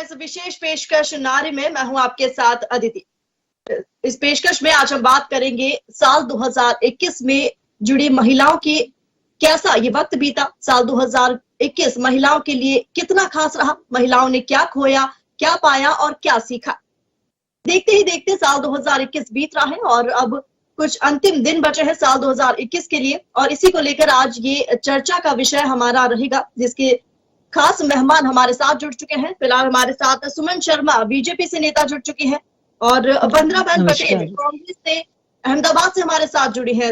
इस विशेष पेशकश नारी में मैं हूं आपके साथ अदिति। इस पेशकश में आज हम बात करेंगे साल 2021 में जुड़ी महिलाओं की कैसा ये वक्त बीता। साल 2021 महिलाओं के लिए कितना खास रहा, महिलाओं ने क्या खोया, क्या पाया और क्या सीखा। देखते ही देखते साल 2021 बीत रहा है और अब कुछ अंतिम दिन बचे हैं साल 2021 के लिए, और इसी को लेकर आज ये चर्चा का विषय हमारा रहेगा, जिसके खास मेहमान हमारे साथ जुड़ चुके हैं। फिलहाल हमारे साथ सुमन शर्मा बीजेपी से नेता जुड़ चुकी हैं और वंदनाबेन पटेल कांग्रेस से अहमदाबाद से हमारे साथ जुड़ी है।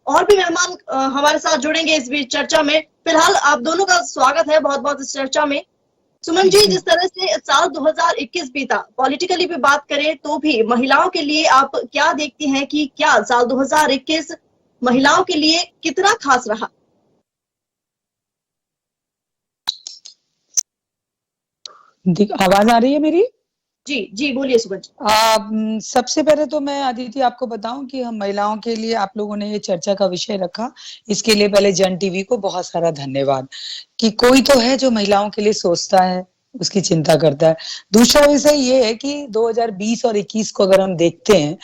और भी मेहमान हमारे साथ जुड़ेंगे इस बीच चर्चा में। फिलहाल आप दोनों का स्वागत है बहुत बहुत इस चर्चा में। सुमन जी, जिस तरह से साल 2021 बीता, पॉलिटिकली भी बात करें तो भी महिलाओं के लिए आप क्या देखती हैं कि क्या साल 2021 महिलाओं के लिए कितना खास रहा? आवाज आ रही है मेरी? जी जी, बोलिए सुमन जी। सबसे पहले तो मैं अदिति आपको बताऊं कि हम महिलाओं के लिए आप लोगों ने ये चर्चा का विषय रखा, इसके लिए पहले जन टीवी को बहुत सारा धन्यवाद कि कोई तो है जो महिलाओं के लिए सोचता है, उसकी चिंता करता है। दूसरा विषय ये है कि 2020 और 21 को अगर हम देखते हैं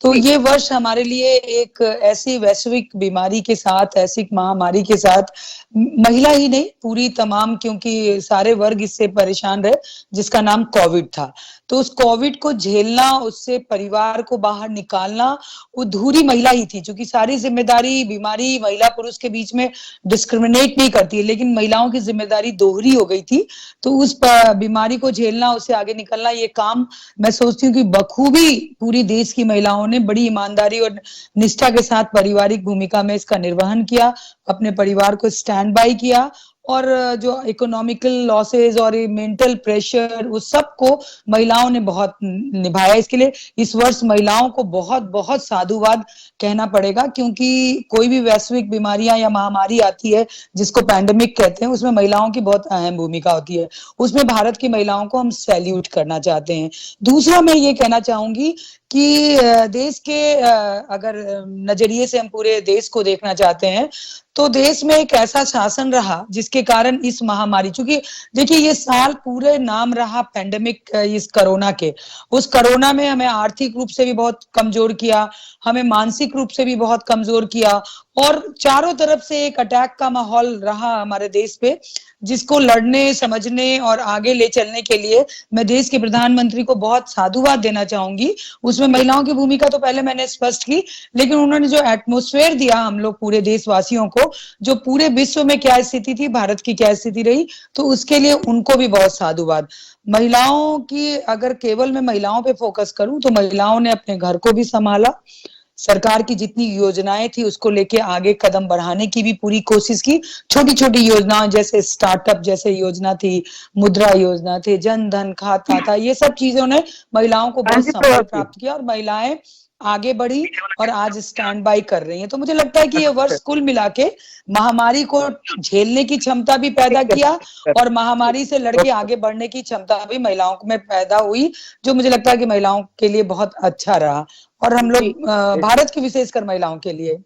तो ये वर्ष हमारे लिए एक ऐसी वैश्विक बीमारी के साथ, ऐसी महामारी के साथ, महिला ही नहीं पूरी तमाम, क्योंकि सारे वर्ग इससे परेशान रहे, जिसका नाम कोविड था। तो उस कोविड को झेलना, उससे परिवार को बाहर निकालना, वो धुरी महिला ही थी, क्योंकि सारी जिम्मेदारी बीमारी महिला पुरुष के बीच में डिस्क्रिमिनेट नहीं करती है, लेकिन महिलाओं की जिम्मेदारी दोहरी हो गई थी। तो उस बीमारी को झेलना, उससे आगे निकलना, ये काम मैं सोचती हूँ कि बखूबी पूरी देश की महिलाओं ने बड़ी ईमानदारी और निष्ठा के साथ पारिवारिक भूमिका में इसका निर्वहन किया, अपने परिवार को स्टैंड बाय किया, और जो इकोनॉमिकल लॉसेस और मेंटल प्रेशर, उस सब को महिलाओं ने बहुत निभाया। इसके लिए इस वर्ष महिलाओं को बहुत बहुत साधुवाद कहना पड़ेगा, क्योंकि कोई भी वैश्विक बीमारियां या महामारी आती है जिसको पैंडेमिक कहते हैं, उसमें महिलाओं की बहुत अहम भूमिका होती है। उसमें भारत की महिलाओं को हम सैल्यूट करना चाहते हैं। दूसरा मैं ये कहना चाहूंगी कि देश के अगर नजरिए से हम पूरे देश को देखना चाहते हैं तो देश में एक ऐसा शासन रहा जिसके कारण इस महामारी, चूंकि देखिए ये साल पूरे नाम रहा पैंडेमिक, इस कोरोना के, उस कोरोना में हमें आर्थिक रूप से भी बहुत कमजोर किया, हमें मानसिक रूप से भी बहुत कमजोर किया, और चारों तरफ से एक अटैक का माहौल रहा हमारे देश पे, जिसको लड़ने, समझने और आगे ले चलने के लिए मैं देश के प्रधानमंत्री को बहुत साधुवाद देना चाहूंगी। उसमें महिलाओं की भूमिका तो पहले मैंने स्पष्ट की, लेकिन उन्होंने जो एटमॉस्फेयर दिया हम लोग पूरे देशवासियों को, जो पूरे विश्व में क्या स्थिति थी, भारत की क्या स्थिति रही, तो उसके लिए उनको भी बहुत साधुवाद। महिलाओं की अगर केवल मैं महिलाओं पे फोकस करूं तो महिलाओं ने अपने घर को भी संभाला, सरकार की जितनी योजनाएं थी उसको लेके आगे कदम बढ़ाने की भी पूरी कोशिश की। छोटी छोटी योजनाएं जैसे स्टार्टअप जैसे योजना थी, मुद्रा योजना थी, जन धन खाता था, ये सब चीजों ने महिलाओं को बहुत सफल प्राप्त किया और महिलाएं आगे बढ़ी और आज स्टैंड बाय कर रही हैं। तो मुझे लगता है कि ये वर्ष कुल मिला के महामारी को झेलने की क्षमता भी पैदा किया और महामारी से लड़के आगे बढ़ने की क्षमता भी महिलाओं में पैदा हुई, जो मुझे लगता है कि महिलाओं के लिए बहुत अच्छा रहा, और हम लोग भारत की विशेषकर महिलाओं के लिए।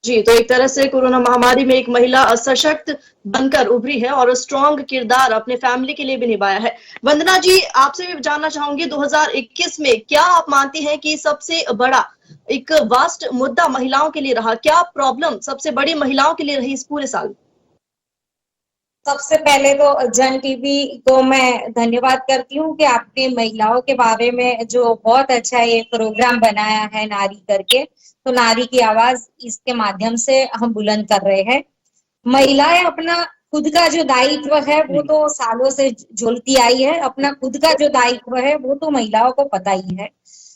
जी, तो एक तरह से कोरोना महामारी में एक महिला सशक्त बनकर उभरी है और स्ट्रॉन्ग किरदार अपने फैमिली के लिए भी निभाया है। वंदना जी, आपसे भी जानना चाहूंगी 2021 में क्या आप मानती हैं कि सबसे बड़ा एक वास्ट मुद्दा महिलाओं के लिए रहा? क्या प्रॉब्लम सबसे बड़ी महिलाओं के लिए रही इस पूरे साल? सबसे पहले तो जन टीवी को मैं धन्यवाद करती हूँ कि आपने महिलाओं के बारे में जो बहुत अच्छा ये प्रोग्राम बनाया है नारी करके, तो नारी की आवाज इसके माध्यम से हम बुलंद कर रहे हैं। महिलाएं अपना खुद का जो दायित्व है वो तो सालों से झूलती आई है, अपना खुद का जो दायित्व है वो तो महिलाओं को पता ही है,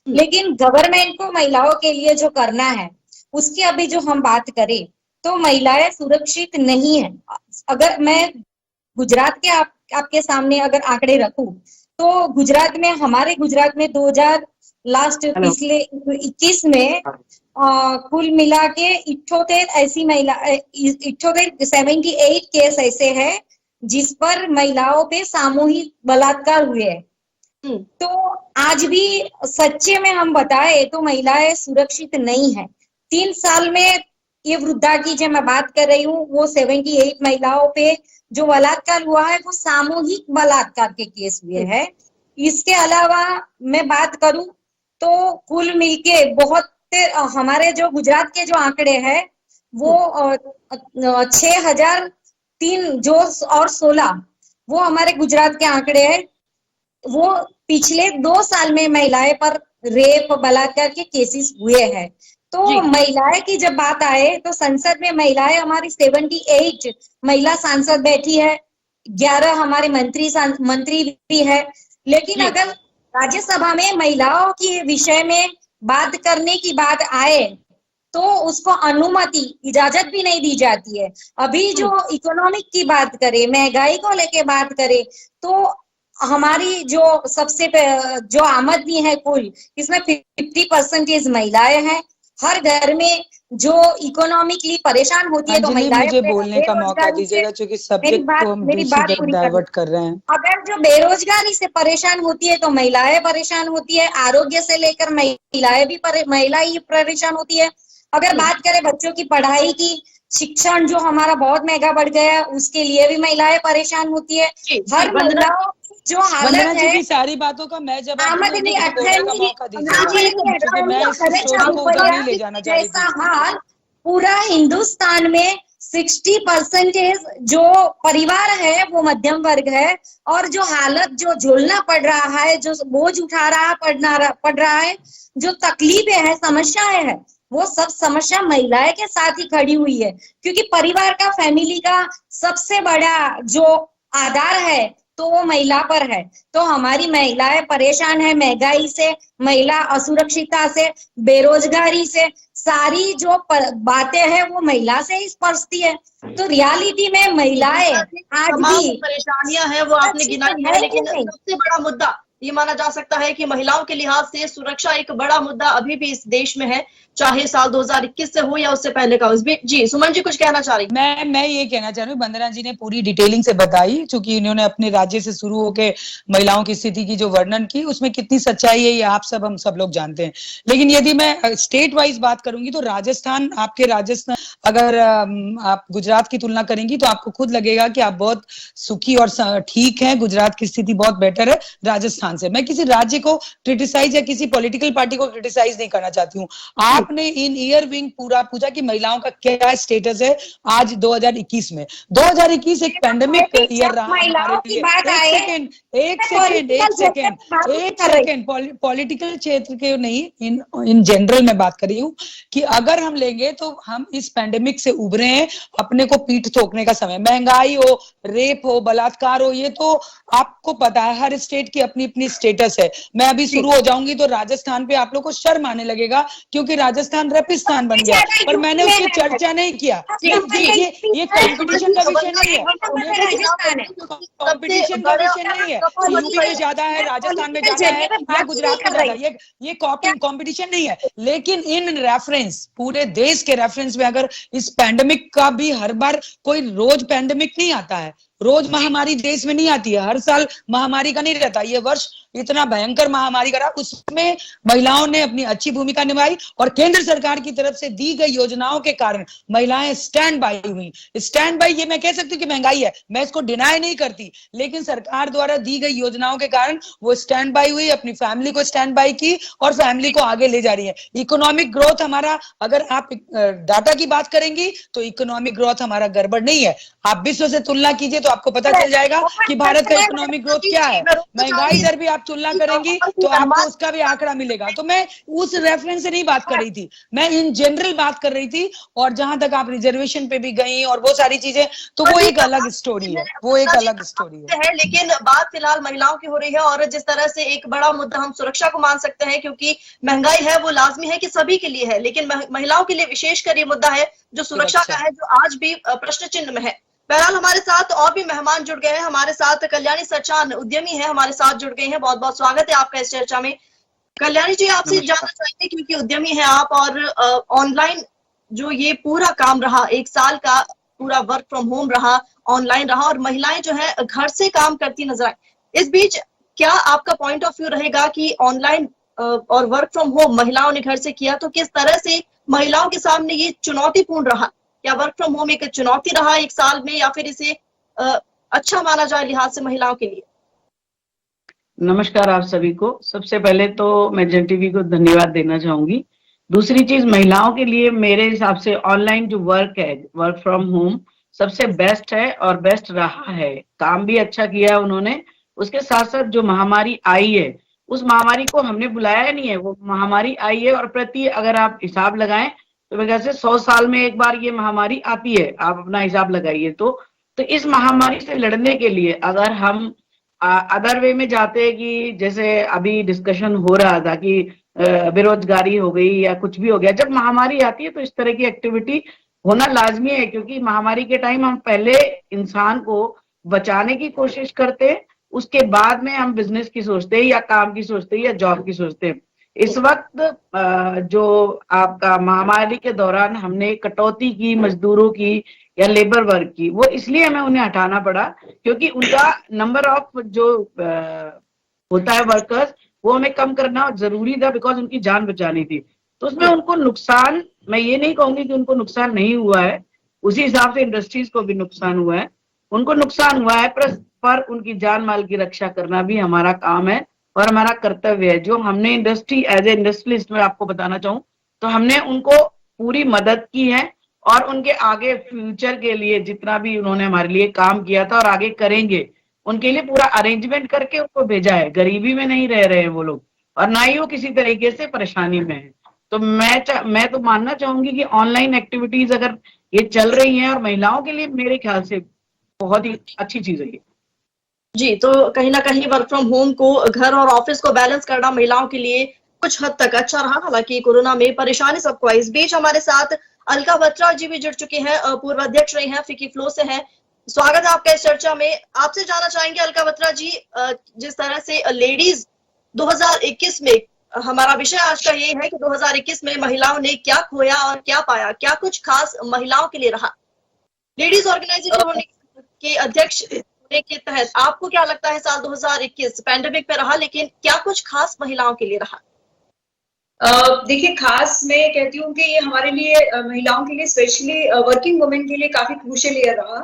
लेकिन गवर्नमेंट को महिलाओं के लिए जो करना है उसकी अभी जो हम बात करें तो महिलाएं सुरक्षित नहीं है। अगर मैं गुजरात के आपके सामने अगर आंकड़े रखूं तो गुजरात में, हमारे गुजरात में 2000 लास्ट पिछले 21 में कुल मिला के 78 ऐसी महिला 78 केस ऐसे हैं जिस पर महिलाओं पे सामूहिक बलात्कार हुए हैं। तो आज भी सच्चे में हम बताए तो महिलाएं सुरक्षित नहीं है। 3 साल में ये वृद्धा की जो मैं बात कर रही हूँ वो 78 महिलाओं पे जो बलात्कार हुआ है वो सामूहिक बलात्कार के केस हुए हैं। इसके अलावा मैं बात करूं तो कुल मिलके बहुत हमारे जो गुजरात के जो आंकड़े हैं वो 6,003 जो और 16 वो हमारे गुजरात के आंकड़े हैं। वो पिछले 2 साल में महिलाएं पर रेप बलात्कार के केसेस हुए हैं। तो महिलाएं की जब बात आए तो संसद में महिलाएं हमारी 78 महिला सांसद बैठी है, 11 हमारे मंत्री भी है। लेकिन अगर राज्यसभा में महिलाओं के विषय में बात करने की बात आए तो उसको अनुमति इजाजत भी नहीं दी जाती है। अभी जो इकोनॉमिक की बात करें, महंगाई को लेके बात करें तो हमारी जो सबसे जो आमदनी है कुल, इसमें 50% महिलाएं हैं। हर घर में जो इकोनॉमिकली परेशान होती है तो महिलाएं। मुझे बोलने का मौका दीजिएगा क्योंकि सब्जेक्ट को हम दूसरी तरफ डाइवर्ट कर रहे हैं। अगर जो बेरोजगारी से परेशान होती है तो महिलाएं परेशान होती है, आरोग्य से लेकर महिला ही परेशान होती है। अगर बात करें बच्चों की पढ़ाई की, शिक्षण जो हमारा बहुत महंगा बढ़ गया है उसके लिए भी महिलाएं परेशान होती है। हर महिलाओं जो हालत है, सारी बातों का मैं जवाब जैसा हाल पूरा हिंदुस्तान में 60% जो परिवार है वो मध्यम वर्ग है, और जो हालत जो झेलना पड़ रहा है, जो बोझ उठा रहा पड़ रहा है, जो तकलीफें है, समस्याएं है, वो सब समस्या महिलाएं के साथ ही खड़ी हुई है। क्योंकि परिवार का, फैमिली का सबसे बड़ा जो आधार है तो वो महिला पर है। तो हमारी महिलाएं परेशान है महंगाई से, महिला असुरक्षितता से, बेरोजगारी से, सारी जो बातें हैं वो महिला से ही स्पर्शती है। तो रियलिटी में महिलाएं आज भी परेशानियां हैं वो आपने गिनाई है, लेकिन सबसे बड़ा मुद्दा ये माना जा सकता है कि महिलाओं के लिहाज से सुरक्षा एक बड़ा मुद्दा अभी भी इस देश में है, चाहे साल 2021 से हो या उससे पहले का। जी सुमन जी कुछ कहना चाह रही? मैं ये कहना चाह रही हूँ, वंदना जी ने पूरी डिटेलिंग से बताई, चूंकि इन्होंने अपने राज्य से शुरू होकर महिलाओं की स्थिति की जो वर्णन की उसमें कितनी सच्चाई है ये आप सब हम सब लोग जानते हैं। लेकिन यदि मैं स्टेट वाइज बात करूंगी तो राजस्थान, आपके राजस्थान, अगर आप गुजरात की तुलना करेंगी तो आपको खुद लगेगा कि आप बहुत सुखी और ठीक है, गुजरात की स्थिति बहुत बेटर है राजस्थान से। मैं किसी राज्य को क्रिटिसाइज या किसी पॉलिटिकल पार्टी को क्रिटिसाइज नहीं करना चाहती हूँ। आपने इन ईयर विंग पूरा पूछा कि महिलाओं का क्या स्टेटस है आज 2021 में। 2021 एक पैंडेमिक ईयर रहा हमारे लिए। एक सेकेंड पॉलिटिकल क्षेत्र के नहीं, इन जनरल में बात कर रही हूँ कि अगर हम लेंगे तो हम इस पैंडेमिक से उभरे हैं, अपने को पीठ ठोकने का समय। महंगाई हो, रेप हो, बलात्कार हो, ये तो आपको पता है, हर स्टेट की अपनी अपनी स्टेटस है। मैं अभी शुरू हो जाऊंगी तो राजस्थान पे आप लोग को शर्म आने लगेगा क्योंकि राजस्थान रेपिस्तान बन गया, पर मैंने उसकी चर्चा नहीं किया। ये कंपटीशन का विषय नहीं है, कंपटीशन का विषय नहीं है कि यूपी में ज्यादा है, राजस्थान में ज्यादा है या गुजरात में ज्यादा है, ये कंपटीशन नहीं है। लेकिन इन रेफरेंस, पूरे देश के रेफरेंस में, अगर इस पैंडेमिक का भी हर बार कोई रोज पैंडेमिक नहीं आता है, रोज महामारी देश में नहीं आती है, हर साल महामारी का नहीं रहता। ये वर्ष इतना भयंकर महामारी का रहा, उसमें महिलाओं ने अपनी अच्छी भूमिका निभाई और केंद्र सरकार की तरफ से दी गई योजनाओं के कारण महिलाएं स्टैंड बाई हुई। स्टैंड बाई, ये मैं कह सकती हूँ कि महंगाई है, मैं इसको डिनाई नहीं करती, लेकिन सरकार द्वारा दी गई योजनाओं के कारण वो स्टैंड बाई हुई, अपनी फैमिली को स्टैंड बाई की और फैमिली को आगे ले जा रही है। इकोनॉमिक ग्रोथ हमारा, अगर आप डाटा की बात करेंगे तो इकोनॉमिक ग्रोथ हमारा गड़बड़ नहीं है। आप विश्व से तुलना कीजिए तो आपको पता चल जाएगा कि भारत का इकोनॉमिक ग्रोथ क्या है। महंगाई दर भी आप तुलना करेंगी तो आपको उसका भी आंकड़ा मिलेगा। तो मैं उस रेफरेंस से नहीं बात कर रही थी, मैं इन जनरल बात कर रही थी। और जहां तक आप रिजर्वेशन पे भी गई और वो सारी चीजें, तो वो एक अलग स्टोरी है, वो एक अलग स्टोरी है। लेकिन बात फिलहाल महिलाओं की हो रही है और जिस तरह से एक बड़ा मुद्दा हम सुरक्षा को मान सकते हैं, क्योंकि महंगाई है वो लाजमी है कि सभी के लिए है, लेकिन महिलाओं के लिए विशेषकर ये मुद्दा है जो सुरक्षा का है, जो आज भी प्रश्न चिन्ह में है। बहरहाल हमारे साथ और भी मेहमान जुड़ गए हैं। हमारे साथ कल्याणी सचान उद्यमी है, हमारे साथ जुड़ गए हैं। बहुत बहुत स्वागत है आपका इस चर्चा में। कल्याणी जी, आपसे जानना चाहेंगे क्योंकि उद्यमी है आप और ऑनलाइन जो ये पूरा काम रहा, एक साल का पूरा वर्क फ्रॉम होम रहा, ऑनलाइन रहा और महिलाएं जो है घर से काम करती नजर आई। इस बीच क्या आपका पॉइंट ऑफ व्यू रहेगा कि ऑनलाइन और वर्क फ्रॉम होम महिलाओं ने घर से किया तो किस तरह से महिलाओं के सामने ये चुनौतीपूर्ण रहा? क्या वर्क फ्रॉम होम एक चुनौती रहा एक साल में, या फिर इसे अच्छा माना जाए लिहाज से महिलाओं के लिए? नमस्कार आप सभी को। सबसे पहले तो मैं जन टीवी को धन्यवाद देना चाहूंगी। दूसरी चीज, महिलाओं के लिए मेरे हिसाब से ऑनलाइन जो वर्क है, वर्क फ्रॉम होम सबसे बेस्ट है और बेस्ट रहा है। काम भी अच्छा किया है उन्होंने। उसके साथ साथ जो महामारी आई है, उस महामारी को हमने बुलाया नहीं है, वो महामारी आई है। और प्रति अगर आप हिसाब लगाएं तो मेरे ख्याल से 100 साल में एक बार ये महामारी आती है, आप अपना हिसाब लगाइए। तो इस महामारी से लड़ने के लिए अगर हम अदर वे में जाते हैं कि जैसे अभी डिस्कशन हो रहा था कि बेरोजगारी हो गई या कुछ भी हो गया, जब महामारी आती है तो इस तरह की एक्टिविटी होना लाजमी है, क्योंकि महामारी के टाइम हम पहले इंसान को बचाने की कोशिश करते हैं, उसके बाद में हम बिजनेस की सोचते हैं या काम की सोचते हैं या जॉब की सोचते हैं। इस वक्त जो आपका महामारी के दौरान हमने कटौती की मजदूरों की या लेबर वर्क की, वो इसलिए हमें उन्हें हटाना पड़ा क्योंकि उनका नंबर ऑफ जो होता है वर्कर्स, वो हमें कम करना जरूरी था, बिकॉज उनकी जान बचानी थी। तो उसमें उनको नुकसान, मैं ये नहीं कहूंगी कि उनको नुकसान नहीं हुआ है, उसी हिसाब से इंडस्ट्रीज को भी नुकसान हुआ है, उनको नुकसान हुआ है, पर उनकी जान माल की रक्षा करना भी हमारा काम है और हमारा कर्तव्य है। जो हमने इंडस्ट्री एज ए इंडस्ट्रियलिस्ट में आपको बताना चाहूँ तो हमने उनको पूरी मदद की है और उनके आगे फ्यूचर के लिए जितना भी उन्होंने हमारे लिए काम किया था और आगे करेंगे, उनके लिए पूरा अरेंजमेंट करके उनको भेजा है। गरीबी में नहीं रह रहे हैं वो लोग और ना ही वो किसी तरीके से परेशानी में है। तो मैं तो मानना चाहूंगी कि ऑनलाइन एक्टिविटीज अगर ये चल रही हैं और महिलाओं के लिए मेरे ख्याल से बहुत ही अच्छी चीज है ये। जी, तो कहीं ना कहीं वर्क फ्रॉम होम को, घर और ऑफिस को बैलेंस करना महिलाओं के लिए कुछ हद तक अच्छा रहा। हालांकि कोरोना में परेशानी सबको आई। इस बीच हमारे साथ अलका बत्रा जी भी जुड़ चुके हैं, पूर्व अध्यक्ष रही हैं, फिकी फ्लो से हैं। स्वागत है आपका इस चर्चा में। आपसे जानना चाहेंगे अलका बत्रा जी, जिस तरह से लेडीज 2021 में, हमारा विषय आज का ये है कि 2021 में महिलाओं ने क्या खोया और क्या पाया, क्या कुछ खास महिलाओं के लिए रहा? लेडीज ऑर्गेनाइजेशन होने के अध्यक्ष होने के तहत आपको क्या लगता है साल 2021 पैंडेमिक पे रहा, लेकिन क्या कुछ खास महिलाओं के लिए रहा? देखिए, खास मैं कहती हूँ कि ये हमारे लिए, महिलाओं के लिए, स्पेशली वर्किंग वुमेन के लिए काफी क्रूशियल ईयर रहा।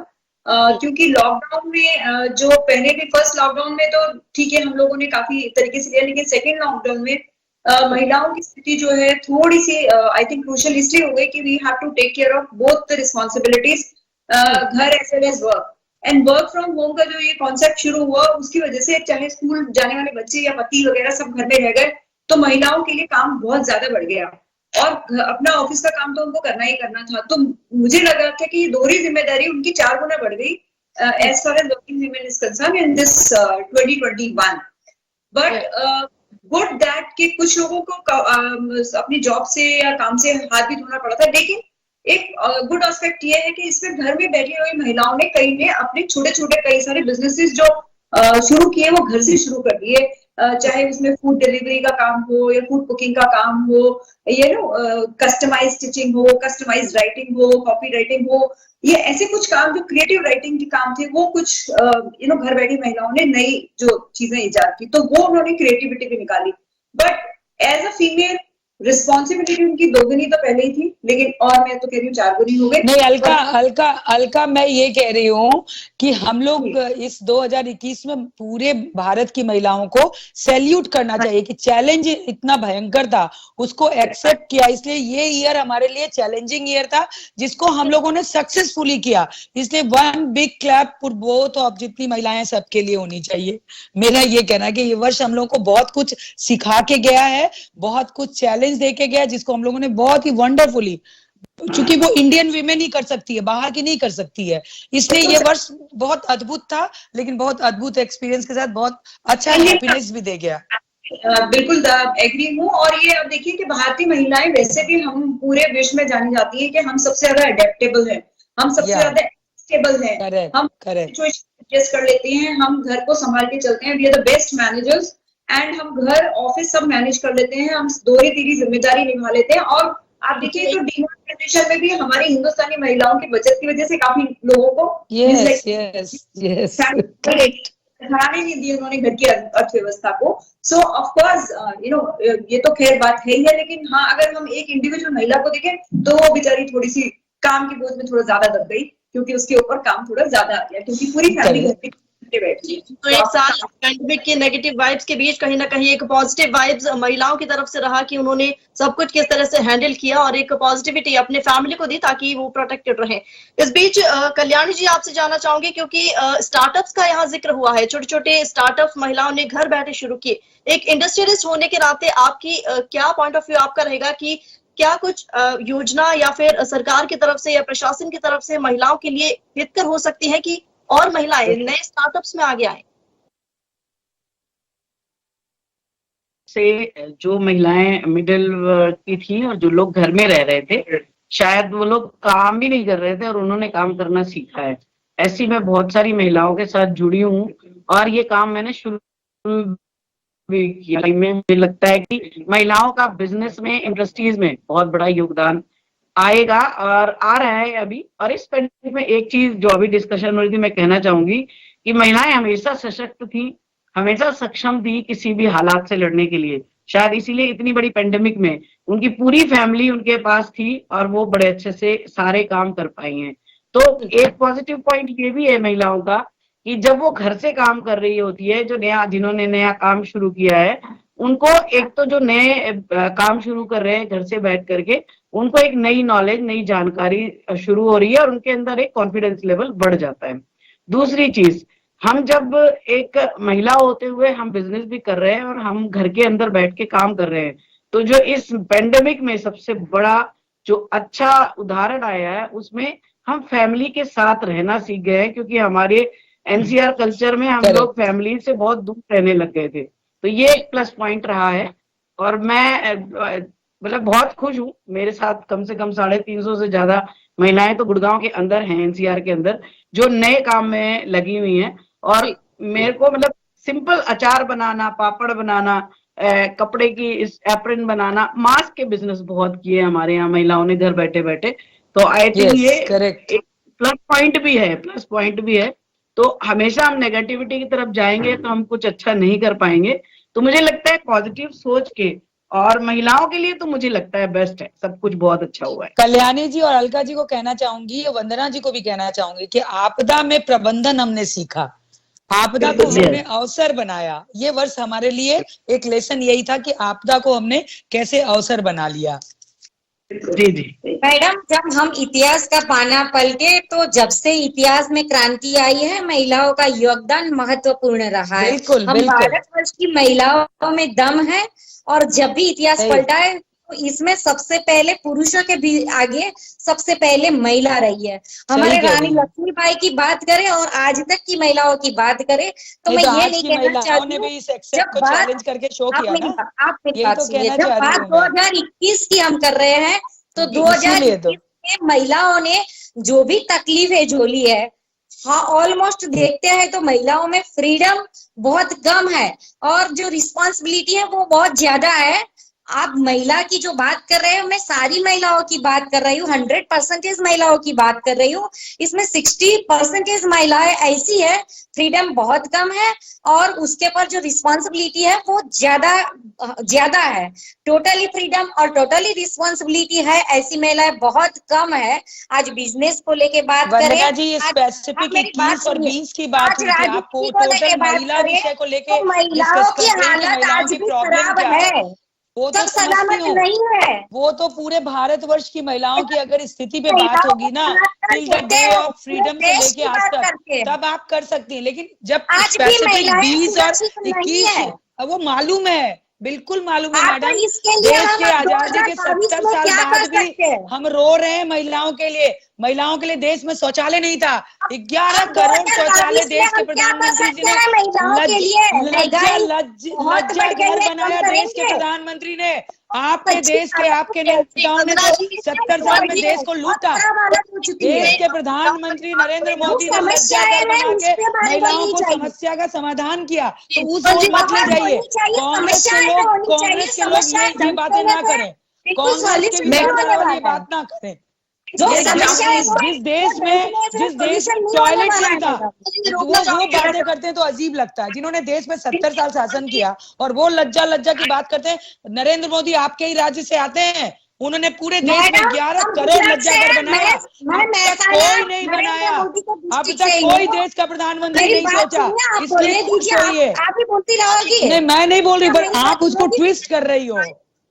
क्योंकि लॉकडाउन में जो पहले भी फर्स्ट लॉकडाउन में तो ठीक है हम लोगों ने काफी तरीके से लिया, लेकिन सेकेंड लॉकडाउन में महिलाओं की स्थिति जो है थोड़ी सी आई थिंक क्रूशियल इसलिए हो गई कि we have to take care of both the responsibilities, घर as well as work. And work from home का जो ये कॉन्सेप्ट शुरू हुआ उसकी वजह से चाहे स्कूल जाने वाले बच्चे या पति वगैरह सब घर में रह गए, तो महिलाओं के लिए काम बहुत ज्यादा बढ़ गया और अपना ऑफिस का काम तो उनको करना ही करना था। तो मुझे लगा था कि दोहरी जिम्मेदारी उनकी 4 गुना बढ़ गई as far as working women is concern in this 2021। But good that कि कुछ लोगों को अपनी जॉब से या काम से हाथ भी धोना पड़ा था, लेकिन एक गुड एस्पेक्ट ये है कि इसमें घर में बैठी हुई महिलाओं ने कई ने अपने छोटे छोटे कई सारे बिजनेसेस जो शुरू किए वो घर से शुरू कर दिए, चाहे उसमें फूड डिलीवरी का काम हो या फूड कुकिंग का काम हो, ये नो कस्टमाइज स्टिचिंग हो, कस्टमाइज राइटिंग हो, कॉपी राइटिंग हो, ये ऐसे कुछ काम जो क्रिएटिव राइटिंग के काम थे वो कुछ घर बैठी महिलाओं ने नई जो चीजें इजाद की, तो वो उन्होंने क्रिएटिविटी भी निकाली। But as a female responsibility उनकी 2 गुनी तो पहले ही थी, लेकिन और मैं तो कह रही हूँ 4 गुनी हो गई। नहीं अलका मैं ये कह रही हूँ कि हम लोग इस 2021 में पूरे भारत की महिलाओं को सैल्यूट करना चाहिए कि चैलेंज इतना भयंकर था, उसको एक्सेप्ट किया। इसलिए ये ईयर हमारे लिए चैलेंजिंग ईयर था जिसको हम लोगों ने सक्सेसफुली किया। इसलिए 1 big clap for both of जितनी महिलाएं सबके लिए होनी चाहिए। मेरा ये कहना है कि ये वर्ष हम लोगों को बहुत कुछ सिखा के गया है, बहुत कुछ चैलेंज देके गया, जिसको हम लोगों ने बहुत ही वंडरफुली, क्योंकि वो इंडियन वीमेन ही कर सकती है, बाहर की नहीं कर सकती है। इसलिए ये वर्ष बहुत अद्भुत था, लेकिन बहुत अद्भुत एक्सपीरियंस के साथ बहुत अच्छा हैप्पीनेस भी दे गया। बिल्कुल एग्री हूँ। और ये अब देखिए कि भारतीय महिलाएं वैसे भी हम पूरे विश्व में जानी जाती है कि हम सबसे ज्यादा अडेप्टेबल हैं, हम सबसे ज्यादा स्टेबल हैं, हम सिचुएशन एडजस्ट कर लेते हैं, हम घर को संभाल के चलते हैं, we are the best managers and हम घर ऑफिस सब मैनेज कर लेते हैं, हम दोहरी तीरी जिम्मेदारी निभा लेते हैं। और आप देखिए तो डिमोनेटाइजेशन में भी हमारी हिंदुस्तानी महिलाओं की बचत की वजह से काफी लोगों को सराहने नहीं दी उन्होंने घर की अर्थव्यवस्था को। सो ऑफ कोर्स ये तो खैर बात है ही है, लेकिन हाँ अगर हम एक इंडिविजुअल महिला को देखें तो वो बेचारी थोड़ी सी काम की बोझ में थोड़ा ज्यादा दब गई, क्योंकि उसके ऊपर काम थोड़ा ज्यादा आ गया, क्योंकि पूरी फैमिली घर पे तो एक साल पैंडेमिक के नेगेटिव वाइब्स के बीच कहीं ना कहीं एक पॉजिटिव वाइब्स महिलाओं की तरफ से रहा कि उन्होंने सब कुछ किस तरह से हैंडल किया और एक पॉजिटिविटी अपने फैमिली को दी ताकि वो प्रोटेक्टेड रहे। इस बीच कल्याणी जी आपसे जानना चाहूंगी क्योंकि स्टार्टअप्स का यहाँ जिक्र हुआ है, छोटे छोटे स्टार्टअप महिलाओं ने घर बैठे शुरू किए। एक इंडस्ट्रियलिस्ट होने के नाते आपकी क्या पॉइंट ऑफ व्यू आपका रहेगा कि क्या कुछ योजना या फिर सरकार की तरफ से या प्रशासन की तरफ से महिलाओं के लिए हितकर हो सकती है कि और महिलाएं नए स्टार्टअप्स में आगे आए? से जो महिलाएं मिडिल वर्ग की थी और जो लोग घर में रह रहे थे, शायद वो लोग काम भी नहीं कर रहे थे और उन्होंने काम करना सीखा है। ऐसी मैं बहुत सारी महिलाओं के साथ जुड़ी हूँ और ये काम मैंने शुरू भी किया। मुझे लगता है कि महिलाओं का बिजनेस में, इंडस्ट्रीज में बहुत बड़ा योगदान आएगा और आ रहा है अभी। और इस पेंडेमिक में एक चीज जो अभी डिस्कशन हो रही थी, मैं कहना चाहूंगी कि महिलाएं हमेशा सशक्त थी, हमेशा सक्षम थी किसी भी हालात से लड़ने के लिए। शायद इसीलिए इतनी बड़ी पेंडेमिक में उनकी पूरी फैमिली उनके पास थी और वो बड़े अच्छे से सारे काम कर पाई हैं। तो एक पॉजिटिव पॉइंट ये भी है महिलाओं का कि जब वो घर से काम कर रही होती है, जिन्होंने नया काम शुरू किया है, उनको एक तो जो नए काम शुरू कर रहे हैं घर से बैठ करके, उनको एक नई नॉलेज, नई जानकारी शुरू हो रही है और उनके अंदर एक कॉन्फिडेंस लेवल बढ़ जाता है। दूसरी चीज, हम जब एक महिला होते हुए हम बिजनेस भी कर रहे हैं और हम घर के अंदर बैठ के काम कर रहे हैं, तो जो इस पेंडेमिक में सबसे बड़ा जो अच्छा उदाहरण आया है उसमें हम फैमिली के साथ रहना सीख गए हैं, क्योंकि हमारे एनसीआर कल्चर में हम लोग फैमिली से बहुत दूर रहने लग गए थे। तो ये एक प्लस पॉइंट रहा है और मैं मतलब बहुत खुश हूँ। मेरे साथ कम से कम 350 से ज्यादा महिलाएं तो गुड़गांव के अंदर हैं, एनसीआर के अंदर, जो नए काम में लगी हुई हैं। और मेरे को मतलब सिंपल अचार बनाना, पापड़ बनाना, कपड़े की इस एप्रन बनाना, मास्क के बिजनेस बहुत किए हमारे यहाँ महिलाओं ने घर बैठे बैठे। तो आई थिंक ये एक प्लस पॉइंट भी है। तो हमेशा हम नेगेटिविटी की तरफ जाएंगे तो हम कुछ अच्छा नहीं कर पाएंगे। तो मुझे लगता है पॉजिटिव सोच के, और महिलाओं के लिए तो मुझे लगता है बेस्ट है, सब कुछ बहुत अच्छा हुआ है। कल्याणी जी और अलका जी को कहना चाहूंगी, वंदना जी को भी कहना चाहूंगी कि आपदा में प्रबंधन हमने सीखा, आपदा को हमने अवसर बनाया। ये वर्ष हमारे लिए एक लेसन यही था कि आपदा को हमने कैसे अवसर बना लिया। जी जी मैडम, जब हम इतिहास का पाना पलटे तो जब से इतिहास में क्रांति आई है, महिलाओं का योगदान महत्वपूर्ण रहा है। हम भारतवर्ष की महिलाओं में दम है और जब भी इतिहास पलटा है तो इसमें सबसे पहले पुरुषों के भी आगे सबसे पहले महिला रही है। हमारे रानी लक्ष्मीबाई की बात करें और आज तक की महिलाओं की बात करें तो मैं ये नहीं कहना चाहती हूँ, जब बात जब बात 2021 की हम कर रहे हैं तो 2021 में महिलाओं ने जो भी तकलीफें झोली है, हाँ ऑलमोस्ट देखते हैं तो महिलाओं में फ्रीडम बहुत कम है और जो रिस्पॉन्सिबिलिटी है वो बहुत ज्यादा है। आप महिला की जो बात कर रहे हो, मैं सारी महिलाओं की बात कर रही हूँ, 100% महिलाओं की बात कर रही हूँ। इसमें 60% महिलाएं ऐसी है, फ्रीडम बहुत कम है और उसके पर जो रिस्पॉन्सिबिलिटी है वो ज्यादा है। टोटली फ्रीडम और टोटली रिस्पॉन्सिबिलिटी है ऐसी महिलाएं बहुत कम है। आज बिजनेस को लेके बात करें, जी स्पेसिफिक और बीन्स की बात हुई थी, आपको टोटल महिला विषय को लेके महिलाओं की हालत आज भी खराब है, वो तो सलामत नहीं है। वो तो पूरे भारतवर्ष की महिलाओं की अगर स्थिति पे बात होगी ना, डे ऑफ फ्रीडम से लेके आज तक, तब आप कर सकती हैं। लेकिन जब स्पेसिफिक 20 और 21, वो मालूम है, बिल्कुल मालूम है मैडम। देश के आजादी के 70 साल बाद भी हम रो रहे हैं महिलाओं के लिए। महिलाओं के लिए देश में शौचालय नहीं था, 11 करोड़ शौचालय देश के प्रधानमंत्री जी ने लज्जा घर बनाया देश के प्रधानमंत्री ने। आपके देश के आपके नेताओं ने तो 70 साल में देश को लूटा। देश के प्रधानमंत्री नरेंद्र मोदी ने लज्जा घर बना के महिलाओं को समस्या का समाधान किया। तो उस ओर मत ले जाइए। कांग्रेस के लोग ये बातें ना करें, कांग्रेस के विचारधारा वाली बात ना करें। जिस देश टॉयलेट नहीं था वो बातें करते हैं तो अजीब लगता है। जिन्होंने देश में 70 साल शासन किया और वो लज्जा की बात करते हैं। नरेंद्र मोदी आपके ही राज्य से आते हैं, उन्होंने पूरे देश में 11 करोड़ लज्जागर बनाया, अब तक कोई नहीं बनाया, अब तक कोई देश का प्रधानमंत्री नहीं सोचा, इसलिए खुश होइए। आप भी बोलती रहोगी। नहीं, मैं नहीं बोल रही, पर आप उसको ट्विस्ट कर रही हो।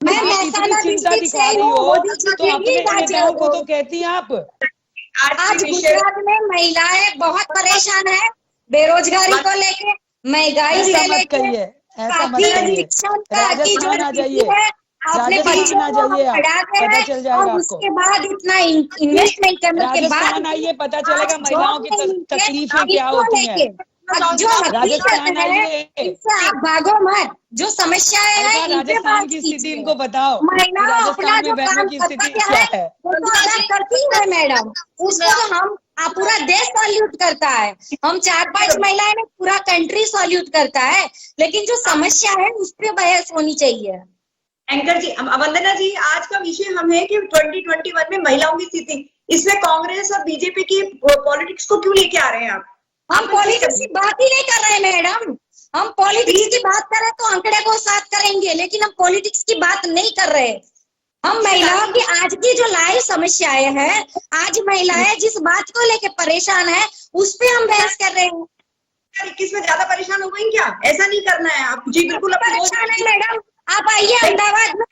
मैं आप इतनी चिंता दिखा रही हो तो अपने नेताओं को तो कहती हैं आप। आज गुजरात में महिलाएं बहुत परेशान है बेरोजगारी को लेके, महंगाई से ऐसा मत लेके, कहिए, ऐसा मत काफी कहिए। शिक्षण का की जो राजस्थान आ जाइए, स्थिति है, अपने राजस्थान बच्चों आ को जाइए आप, पढ़ाते पता हैं चल जाएगा और आपको। उसके बाद इतना इन्वेस्टमेंट करने के बाद राजस्थान आइए, पता चलेगा आज महिलाओं की जॉब नहीं मिलते, तकलीफें क्या इसको होती हैं। लेके अब जो राजस्थान हकीकत है आइए, इससे आप भागो मत, जो समस्याएं हैं अलका, इन पे राजस्थान बात की स्थिति कीजिए। इनको बताओ कि महिलाएं अपना राजस्थान जो में बहनों काम की स्थिति कर्तव्य क्या है है। वो तो अदा करती है मैडम, उसको तो हम पूरा देश सॉल्यूट करता है, हम 4-5 महिलाएं नहीं पूरा कंट्री सॉल्यूट करता है, लेकिन जो समस्या है उस पर बहस होनी चाहिए। एंकर जी, वंदना जी, आज का विषय हम है कि 2021 में महिलाओं की स्थिति, इसमें कांग्रेस और बीजेपी की पॉलिटिक्स को क्यों लेके आ रहे हैं आप? हम पॉलिटिक्स की बात ही नहीं कर रहे मैडम, हम पॉलिटिक्स की बात करें तो आंकड़े को साथ करेंगे, लेकिन हम पॉलिटिक्स की बात नहीं कर रहे। हम महिलाओं की आज की जो लाइव समस्याएं हैं, आज महिलाएं जिस बात को लेके परेशान है उस पे हम बहस कर रहे हैं। 21 में ज्यादा परेशान हो गई क्या? ऐसा नहीं करना है आप जी, बिल्कुल परेशान है मैडम। आप आइए अहमदाबाद में,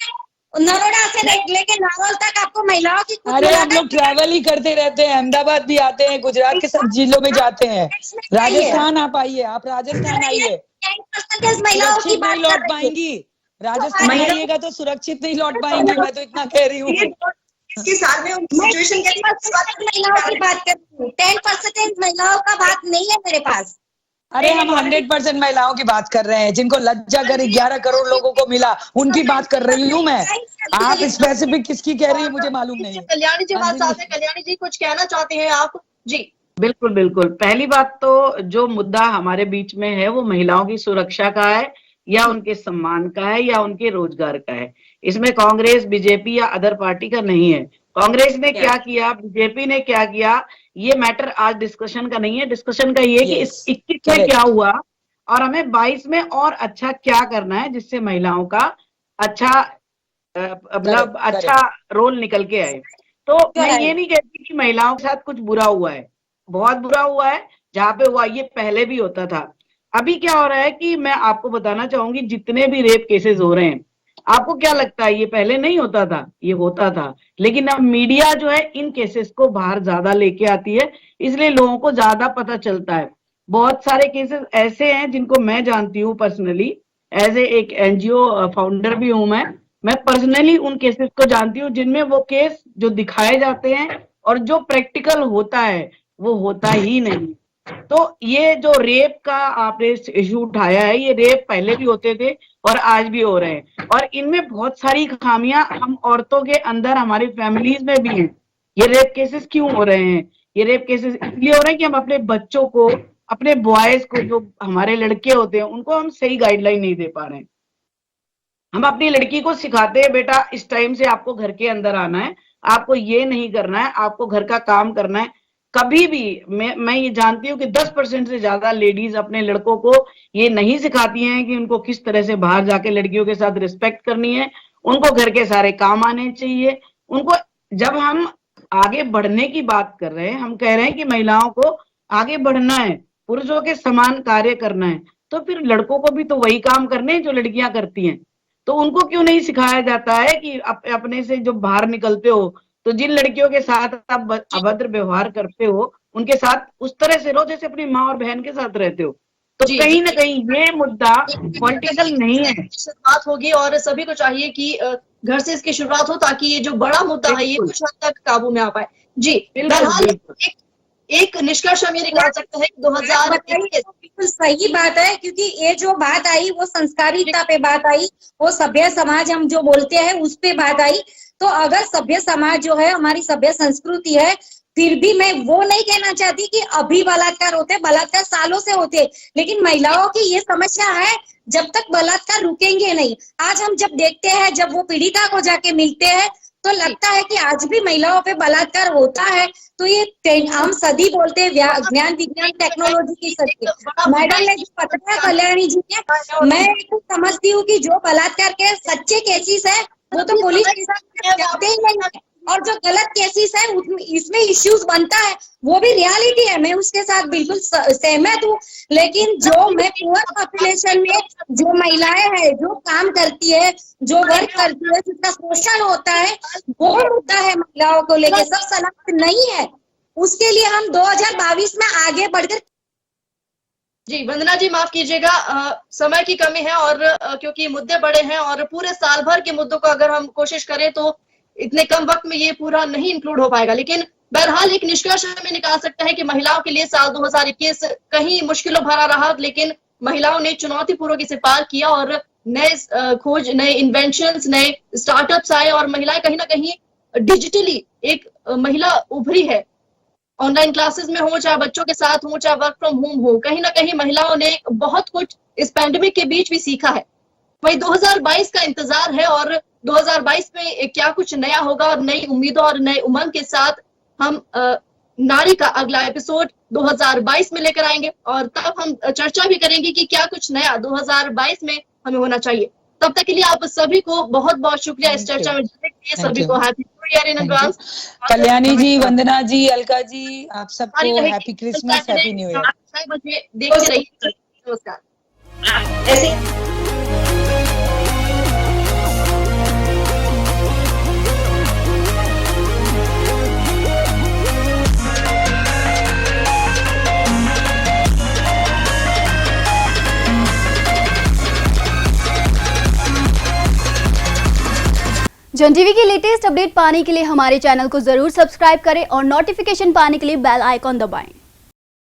नरोडा से लेके नागौर तक आपको महिलाओं की अरे हम लोग ट्रैवल ही करते रहते हैं, अहमदाबाद भी आते हैं, गुजरात के सब जिलों में जाते हैं। राजस्थान आप आइए, आप राजस्थान आइए, 10% महिलाओं की सुरक्षित बात नहीं कर लौट रहे हैं। पाएंगी। राजस्थान आइएगा तो सुरक्षित नहीं लौट पाएंगी, मैं तो इतना कह रही हूँ। इसके साल में उनकी सिचुएशन कैसी महिलाओं की बात कर रही हूँ, 10% महिलाओं का बात नहीं है मेरे पास। अरे हम 100% महिलाओं की बात कर रहे हैं, जिनको लज्जा कर 11 करोड़ लोगों को मिला, उनकी बात कर रही हूँ मैं। आप स्पेसिफिक किसकी कह रही है मुझे मालूम नहीं है। कल्याणी जी हमारे साथ है, कल्याणी जी कुछ कहना चाहते हैं आप? जी बिल्कुल बिल्कुल। पहली बात तो जो मुद्दा हमारे बीच में है वो महिलाओं की सुरक्षा का है या उनके सम्मान का है या उनके रोजगार का है। इसमें कांग्रेस, बीजेपी या अदर पार्टी का नहीं है। कांग्रेस ने क्या किया, बीजेपी ने क्या किया, ये मैटर आज डिस्कशन का नहीं है। डिस्कशन का ये कि इस 21 में क्या हुआ और हमें 22 में और अच्छा क्या करना है जिससे महिलाओं का अच्छा मतलब अच्छा रोल निकल के आए। तो मैं ये नहीं कहती कि महिलाओं के साथ कुछ बुरा हुआ है, बहुत बुरा हुआ है, जहाँ पे हुआ ये पहले भी होता था। अभी क्या हो रहा है कि मैं आपको बताना चाहूंगी, जितने भी रेप केसेस हो रहे हैं, आपको क्या लगता है ये पहले नहीं होता था? ये होता था, लेकिन अब मीडिया जो है इन केसेस को बाहर ज्यादा लेके आती है, इसलिए लोगों को ज्यादा पता चलता है। बहुत सारे केसेस ऐसे हैं जिनको मैं जानती हूँ पर्सनली, एज ए एक एनजीओ फाउंडर भी हूं मैं पर्सनली उन केसेस को जानती हूँ जिनमें वो केस जो दिखाए जाते हैं और जो प्रैक्टिकल होता है वो होता ही नहीं। तो ये जो रेप का आपने इशू उठाया है, ये रेप पहले भी होते थे और आज भी हो रहे हैं, और इनमें बहुत सारी खामियां हम औरतों के अंदर, हमारी फैमिलीज में भी हैं। ये रेप केसेस क्यों हो रहे हैं? ये रेप केसेस इसलिए हो रहे हैं कि हम अपने बच्चों को, अपने बॉयज को, जो हमारे लड़के होते हैं, उनको हम सही गाइडलाइन नहीं दे पा रहे हैं। हम अपनी लड़की को सिखाते हैं, बेटा इस टाइम से आपको घर के अंदर आना है, आपको ये नहीं करना है, आपको घर का काम करना है। कभी भी मैं ये जानती हूँ कि 10% से ज्यादा लेडीज अपने लड़कों को ये नहीं सिखाती हैं कि उनको किस तरह से बाहर जाके लड़कियों के साथ रिस्पेक्ट करनी है, उनको घर के सारे काम आने चाहिए। उनको, जब हम आगे बढ़ने की बात कर रहे हैं, हम कह रहे हैं कि महिलाओं को आगे बढ़ना है, पुरुषों के समान कार्य करना है, तो फिर लड़कों को भी तो वही काम करने हैं जो लड़कियां करती हैं। तो उनको क्यों नहीं सिखाया जाता है कि अपने से जो बाहर निकलते हो तो जिन लड़कियों के साथ आप अभद्र व्यवहार करते हो उनके साथ उस तरह से रहो जैसे अपनी माँ और बहन के साथ रहते हो। तो कहीं ना कहीं ये मुद्दा पॉलिटिकल नहीं है। शुरुआत होगी और सभी को चाहिए कि घर से इसकी शुरुआत हो ताकि ये जो बड़ा मुद्दा है ये कुछ हद तक काबू में आ पाए। जी बहरहाल एक निष्कर्ष हम ये निकाल सकते हैं कि 2021 बिल्कुल सही बात है, क्योंकि ये जो बात आई वो संस्कारिता पे बात आई, वो सभ्य समाज हम जो बोलते हैं उस पे बात आई। तो अगर सभ्य समाज जो है, हमारी सभ्य संस्कृति है, फिर भी मैं वो नहीं कहना चाहती कि अभी बलात्कार होते, बलात्कार सालों से होते, लेकिन महिलाओं की ये समस्या है, जब तक बलात्कार रुकेंगे नहीं। आज हम जब देखते हैं, जब वो पीड़िता को जाके मिलते हैं तो लगता है कि आज भी महिलाओं पे बलात्कार होता है। तो ये हम सदी बोलते हैं ज्ञान विज्ञान टेक्नोलॉजी की सदी। मैडम ने जो बताया कल्याणी जी ने, मैं तो समझती हूँ कि जो बलात्कार के सच्चे केसेस है वो तो पुलिस जाते ही नहीं है। और जो गलत केसेस है इसमें इश्यूज बनता है, वो भी रियलिटी है, मैं उसके साथ बिल्कुल सहमत हूँ। लेकिन जो मैं पुअर पॉपुलेशन में जो महिलाएं हैं, जो काम करती है, जो वर्क करती है, जिसका शोषण होता है, वो मुद्दा है महिलाओं को लेके। सब सलामत नहीं है, उसके लिए हम 2022 में आगे बढ़कर। जी वंदना जी, माफ कीजिएगा, समय की कमी है और क्योंकि मुद्दे बड़े हैं और पूरे साल भर के मुद्दों को अगर हम कोशिश करें तो इतने कम वक्त में ये पूरा नहीं इंक्लूड हो पाएगा। लेकिन बहरहाल एक निष्कर्ष हमें निकाल सकता है कि महिलाओं के लिए साल 2021 कहीं मुश्किलों भरा रहा, लेकिन महिलाओं ने चुनौतीपूर्वक इसे पार किया और नए खोज, नए इन्वेंशंस, नए स्टार्टअप्स आए और महिलाएं कहीं ना कहीं डिजिटली एक महिला उभरी है। ऑनलाइन क्लासेस में हो, चाहे बच्चों के साथ हो, चाहे वर्क फ्रॉम होम हो, कहीं ना कहीं महिलाओं ने बहुत कुछ इस पैंडेमिक के बीच भी सीखा है। वही 2022 का इंतजार है और 2022 में क्या कुछ नया होगा और नई उम्मीदों और नए उमंग के साथ हम नारी का अगला एपिसोड 2022 में लेकर आएंगे और तब हम चर्चा भी करेंगे कि क्या कुछ नया 2022 में हमें होना चाहिए। तब तक के लिए आप सभी को बहुत बहुत शुक्रिया इस चर्चा में जुड़ने के लिए। सभी को happy new year in advance. Kalyani ji, Vandana ji, Alka ji, आप सबको happy Christmas, happy new year. 6 बजे देखते रहिए। नमस्कार। ऐसे जन टीवी की लेटेस्ट अपडेट पाने के लिए हमारे चैनल को जरूर सब्सक्राइब करें और नोटिफिकेशन पाने के लिए बेल आइकॉन दबाएं।